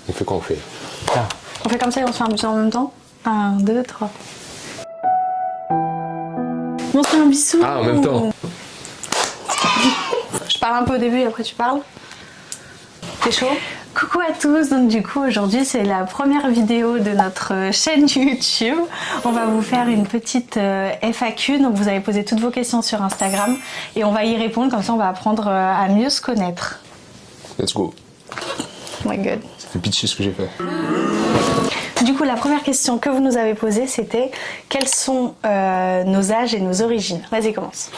On fait quoi on fait? On fait comme ça et on se fait un bisou en même temps. 1, 2, 3. On se fait un bisou. Ah, en même temps. Je parle un peu au début et après tu parles. T'es chaud? Coucou à tous, donc du coup aujourd'hui c'est la première vidéo de notre chaîne YouTube. On va vous faire une petite FAQ, donc vous avez posé toutes vos questions sur Instagram et on va y répondre, comme ça on va apprendre à mieux se connaître. Let's go. Oh my god. Ça fait pitié ce que j'ai fait. Du coup la première question que vous nous avez posée c'était quels sont nos âges et nos origines. Vas-y, commence.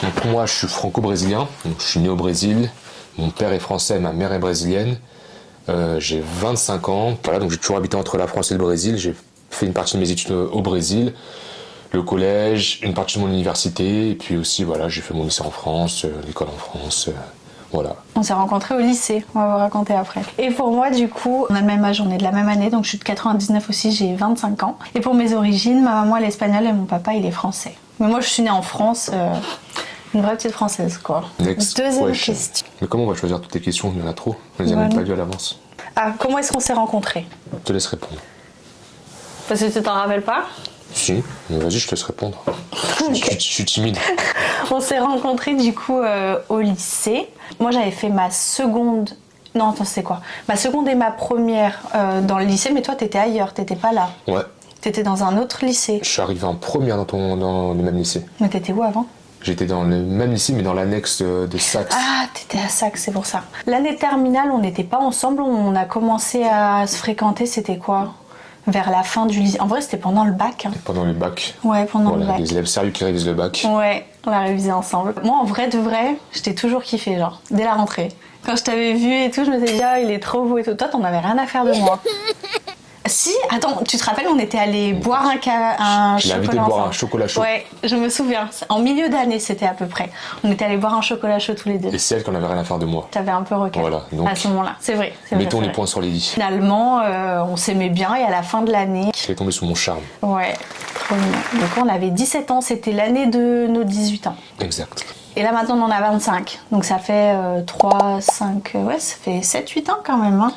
Donc moi je suis franco-brésilien, donc je suis né au Brésil. Mon père est français, ma mère est brésilienne. J'ai 25 ans, voilà, donc j'ai toujours habité entre la France et le Brésil. J'ai fait une partie de mes études au Brésil, le collège, une partie de mon université, et puis aussi voilà, j'ai fait mon lycée en France, l'école en France, voilà. On s'est rencontrés au lycée, on va vous raconter après. Et pour moi du coup, on a le même âge, on est de la même année, donc je suis de 99 aussi, j'ai 25 ans. Et pour mes origines, ma maman elle est espagnole et mon papa il est français. Mais moi je suis née en France, une vraie petite française quoi. Deuxième question. Mais comment on va choisir toutes tes questions? Il y en a trop, on les a même pas vues à l'avance. Ah, comment est-ce qu'on s'est rencontrés? Je te laisse répondre. Parce que tu t'en rappelles pas? Si, mais vas-y, je te laisse répondre. Je suis timide. On s'est rencontrés du coup au lycée. Moi j'avais fait ma seconde... Non, attends, c'est quoi? Ma seconde et ma première dans le lycée, mais toi t'étais ailleurs, t'étais pas là. Ouais. T'étais dans un autre lycée. Je suis arrivé en première dans le même lycée. Mais t'étais où avant? J'étais dans le même lycée, mais dans l'annexe de Saxe. Ah, t'étais à Saxe, c'est pour ça. L'année terminale, on n'était pas ensemble, on a commencé à se fréquenter, c'était quoi? Vers la fin du lycée. En vrai, c'était pendant le bac. Hein. Pendant le bac. Ouais, pendant le bac. Les élèves sérieux qui révisent le bac. Ouais, on l'a révisé ensemble. Moi, en vrai de vrai, je t'ai toujours kiffé, genre, dès la rentrée. Quand je t'avais vu et tout, je me disais, ah, il est trop beau et tout. Toi, t'en avais rien à faire de moi. Si, attends, tu te rappelles, on était allé boire un chocolat. Je l'ai invité à boire un chocolat chaud. Ouais, je me souviens. En milieu d'année, c'était à peu près. On était allé boire un chocolat chaud tous les deux. Et c'est elle qui en avait rien à faire de moi. T'avais un peu recalé. Voilà, donc. À ce moment-là, c'est vrai. Mettons les points sur les i. Finalement, on s'aimait bien et à la fin de l'année. Je est tombé sous mon charme. Ouais, trop mignon. Donc on avait 17 ans, c'était l'année de nos 18 ans. Exact. Et là maintenant on en a 25. Donc ça fait 3, 5, ouais, ça fait 7, 8 ans quand même. Hein.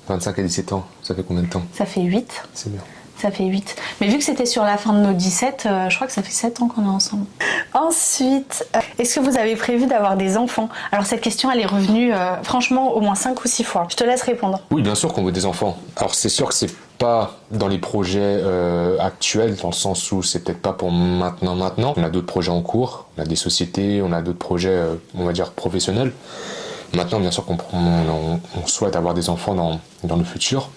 25 à 17 ans, ça fait combien de temps? Ça fait 8. C'est bien. Ça fait 8. Mais vu que c'était sur la fin de nos 17, je crois que ça fait 7 ans qu'on est ensemble. Ensuite, est-ce que vous avez prévu d'avoir des enfants? Alors cette question, elle est revenue franchement au moins 5 ou 6 fois. Je te laisse répondre. Oui, bien sûr qu'on veut des enfants. Alors c'est sûr que c'est pas dans les projets actuels, dans le sens où c'est peut-être pas pour maintenant. On a d'autres projets en cours, on a des sociétés, on a d'autres projets, on va dire, professionnels. Maintenant, bien sûr qu'on souhaite avoir des enfants dans le futur.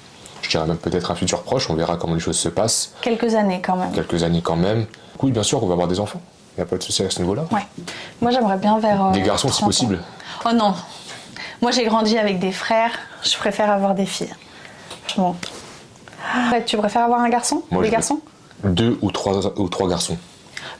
Je dirais même peut-être un futur proche, on verra comment les choses se passent. Quelques années quand même. Quelques années quand même. Oui, bien sûr qu'on va avoir des enfants. Il n'y a pas de souci à ce niveau-là. Ouais. Moi, j'aimerais bien vers... des garçons, si possible. Oh non. Moi, j'ai grandi avec des frères. Je préfère avoir des filles. Bon. Ouais, tu préfères avoir un garçon? Moi, des garçons? 2 ou 3 garçons.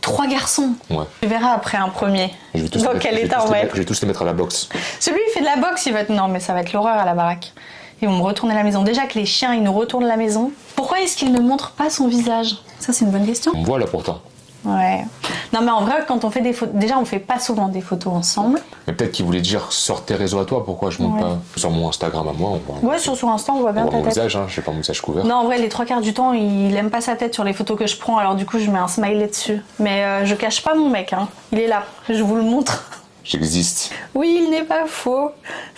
3 garçons? Ouais. Tu verras après un premier. Dans quel état on va être? Je vais tous les mettre à la boxe. Celui qui fait de la boxe, il va être... Non, mais ça va être l'horreur à la baraque. Ils vont me retourner la maison. Déjà que les chiens, ils nous retournent la maison. Pourquoi est-ce qu'ils ne montrent pas son visage? Ça, c'est une bonne question. On me voit là pourtant. Ouais. Non, mais en vrai, quand on fait des photos... Déjà, on fait pas souvent des photos ensemble. Mais peut-être qu'ils voulaient dire sur tes réseaux à toi, pourquoi je monte pas sur mon Instagram à moi. Ouais, sur Insta, on voit bien ta mon tête. visage, hein, j'ai pas mon visage couvert. Non, en vrai, les 3 quarts du temps, il aime pas sa tête sur les photos que je prends, alors du coup, je mets un smiley dessus. Mais je cache pas mon mec, hein. Il est là, je vous le montre. J'existe. Oui, il n'est pas faux.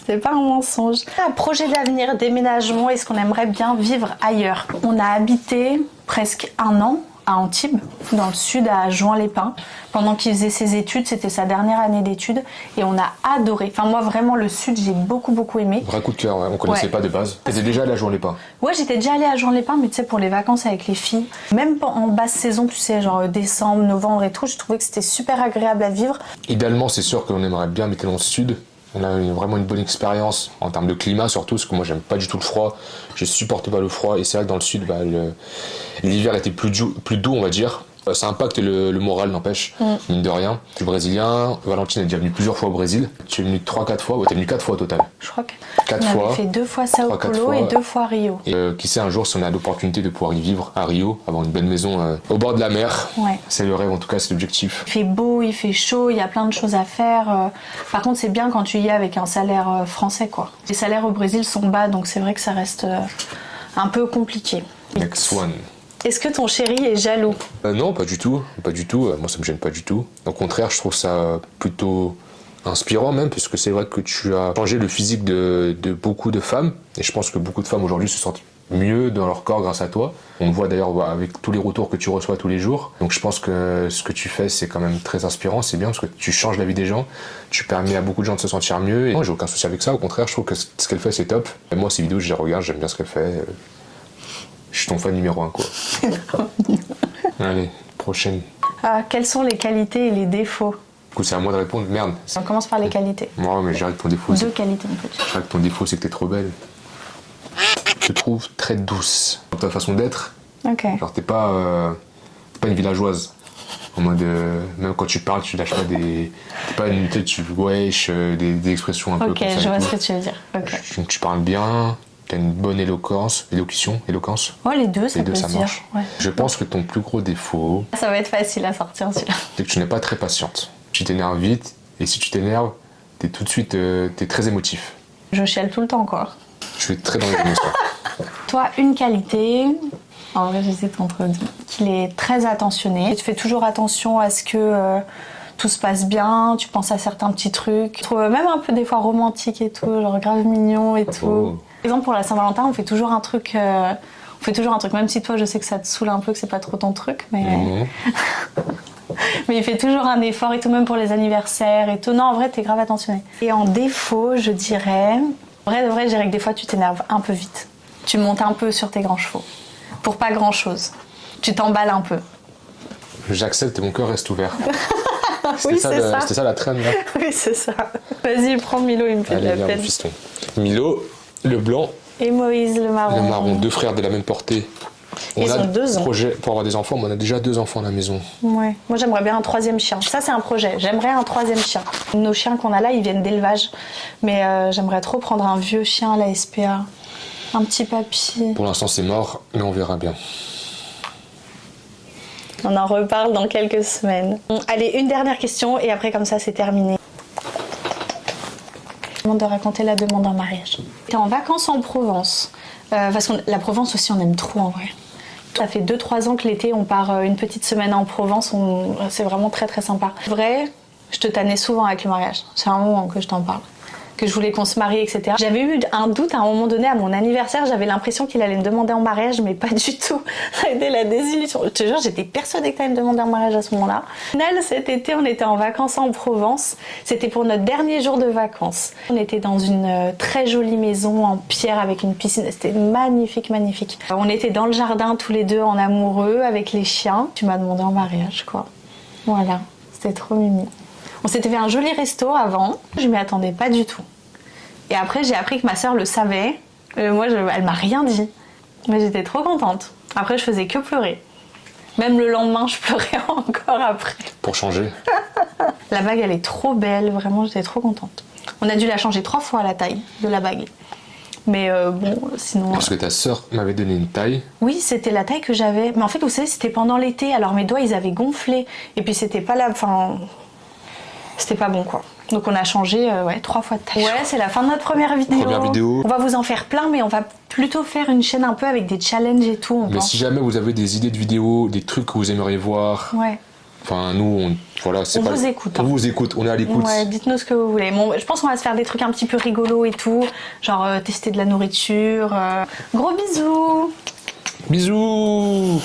C'est pas un mensonge. Un projet d'avenir, déménagement, est-ce qu'on aimerait bien vivre ailleurs? On a habité presque 1 an à Antibes, dans le sud, à Juan-les-Pins. Pendant qu'il faisait ses études, c'était sa dernière année d'études et on a adoré. Enfin moi vraiment le sud, j'ai beaucoup aimé. Vrai coup de cœur, ouais. On connaissait pas de base. T'étais déjà allé à Juan-les-Pins? Ouais, j'étais déjà allée à Juan-les-Pins, mais tu sais, pour les vacances avec les filles. Même en basse saison, tu sais, genre décembre, novembre et tout, je trouvais que c'était super agréable à vivre. Idéalement, c'est sûr qu'on aimerait bien habiter dans le sud. On a vraiment une bonne expérience en termes de climat surtout, parce que moi j'aime pas du tout le froid. Je supporte pas le froid et c'est vrai que dans le sud, l'hiver était plus doux on va dire. Ça impacte le moral, n'empêche, mine de rien. Tu es brésilien, Valentine est déjà venue plusieurs fois au Brésil. Tu es venu 3-4 fois, ouais, tu es venu 4 fois au total. Je crois que 4 on fois. avait fait 2 fois Sao Paulo et 2 fois Rio. Et qui sait un jour si on a l'opportunité de pouvoir y vivre à Rio, avoir une belle maison au bord de la mer. Ouais. C'est le rêve, en tout cas, c'est l'objectif. Il fait beau, il fait chaud, il y a plein de choses à faire. Par contre, c'est bien quand tu y es avec un salaire français, quoi. Les salaires au Brésil sont bas, donc c'est vrai que ça reste un peu compliqué. Next one. Est-ce que ton chéri est jaloux? Non, pas du tout. Pas du tout. Moi, ça me gêne pas du tout. Au contraire, je trouve ça plutôt inspirant même, puisque c'est vrai que tu as changé le physique de beaucoup de femmes. Et je pense que beaucoup de femmes aujourd'hui se sentent mieux dans leur corps grâce à toi. On le voit d'ailleurs avec tous les retours que tu reçois tous les jours. Donc je pense que ce que tu fais, c'est quand même très inspirant. C'est bien parce que tu changes la vie des gens. Tu permets à beaucoup de gens de se sentir mieux. Et moi, j'ai aucun souci avec ça. Au contraire, je trouve que ce qu'elle fait, c'est top. Et moi, ces vidéos, je les regarde, j'aime bien ce qu'elle fait. Je suis ton fan numéro 1, quoi. Allez, prochaine. Quelles sont les qualités et les défauts? Du coup, c'est à moi de répondre. Merde. On commence par les qualités. Ouais, mais j'arrête ton défaut. 2 qualités, on peut dire. Je dirais que ton défaut, c'est que t'es trop belle. Je te trouve très douce dans ta façon d'être. Ok. Genre, t'es pas une villageoise. En mode, même quand tu parles, tu lâches pas des. T'es pas une tête, tu wesh, des expressions un peu Ok, comme ça. je vois et ce tout. que tu veux dire. Ok. Tu parles bien, t'as une bonne éloquence. Éloquence. Ouais, les deux, ça Les peut deux, ça se dire. marche. Ouais. Je pense que ton plus gros défaut, Ça va être facile à sortir, celui-là. c'est que tu n'es pas très patiente. Tu t'énerves vite, et si tu t'énerves, t'es tout de suite t'es très émotif. Je chiale tout le temps, quoi. Je suis très dans les émotions. Toi, une qualité, en vrai j'hésite entre deux, qu'il est très attentionné. Tu fais toujours attention à ce que tout se passe bien, tu penses à certains petits trucs. Je trouve même un peu des fois romantique et tout, genre grave mignon et tout. Oh. Par exemple, pour la Saint-Valentin, on fait toujours un truc, même si toi je sais que ça te saoule un peu, que c'est pas trop ton truc, mais... Mhm. Mais il fait toujours un effort et tout, même pour les anniversaires et tout. Non, en vrai, t'es grave attentionné. Et en défaut, je dirais... En vrai, de vrai, je dirais que des fois, tu t'énerves un peu vite. Tu montes un peu sur tes grands chevaux. Pour pas grand-chose. Tu t'emballes un peu. J'accepte et mon cœur reste ouvert. Oui, c'est ça. C'était ça la traîne, là. Oui, c'est ça. Vas-y, prends Milo, il me fait de Allez, la viens, peine. mon fiston. Milo, le blanc, Et Moïse, le marron. le marron, 2 frères de la même portée. Ils ont 2 ans. Projet pour avoir des enfants, mais on a déjà 2 enfants à la maison. Ouais. Moi, j'aimerais bien un 3e chien. Ça, c'est un projet. J'aimerais un 3e chien. Nos chiens qu'on a là, ils viennent d'élevage. Mais j'aimerais trop prendre un vieux chien à la SPA. Un petit papy. Pour l'instant, c'est mort, mais on verra bien. On en reparle dans quelques semaines. Allez, une dernière question et après, comme ça, c'est terminé. Je demande de raconter la demande en mariage. T'es en vacances en Provence. Parce que la Provence aussi, on aime trop en vrai. Ça fait 2-3 ans que l'été, on part une petite semaine en Provence. C'est vraiment très très sympa. En vrai, je te tannais souvent avec le mariage. C'est un moment que je t'en parle. Que je voulais qu'on se marie, etc. J'avais eu un doute à un moment donné, à mon anniversaire, j'avais l'impression qu'il allait me demander en mariage, mais pas du tout. Ça a été la désillusion. Je te jure, j'étais persuadée que tu allais me demander en mariage à ce moment-là. Au final, cet été, on était en vacances en Provence. C'était pour notre dernier jour de vacances. On était dans une très jolie maison en pierre avec une piscine. C'était magnifique, magnifique. On était dans le jardin tous les deux en amoureux avec les chiens. Tu m'as demandé en mariage, quoi. Voilà, c'était trop mimi. On s'était fait un joli resto avant, je m'y attendais pas du tout. Et après, j'ai appris que ma sœur le savait. Moi, elle m'a rien dit. Mais j'étais trop contente. Après, je faisais que pleurer. Même le lendemain, je pleurais encore après. Pour changer. La bague, elle est trop belle. Vraiment, j'étais trop contente. On a dû la changer 3 fois, la taille de la bague. Mais bon, sinon... Parce que ta sœur m'avait donné une taille. Oui, c'était la taille que j'avais. Mais en fait, vous savez, c'était pendant l'été. Alors, mes doigts, ils avaient gonflé. Et puis, c'était pas la... Enfin... C'était pas bon, quoi. Donc on a changé 3 fois de taille. Ouais, c'est la fin de notre première vidéo. On va vous en faire plein, mais on va plutôt faire une chaîne un peu avec des challenges et tout. Mais si jamais vous avez des idées de vidéos, des trucs que vous aimeriez voir, ouais. Enfin, nous, voilà, c'est pas... vous écoute. On vous écoute, on est à l'écoute. Ouais, dites-nous ce que vous voulez. Bon, je pense qu'on va se faire des trucs un petit peu rigolos et tout. Genre tester de la nourriture. Gros bisous. Bisous.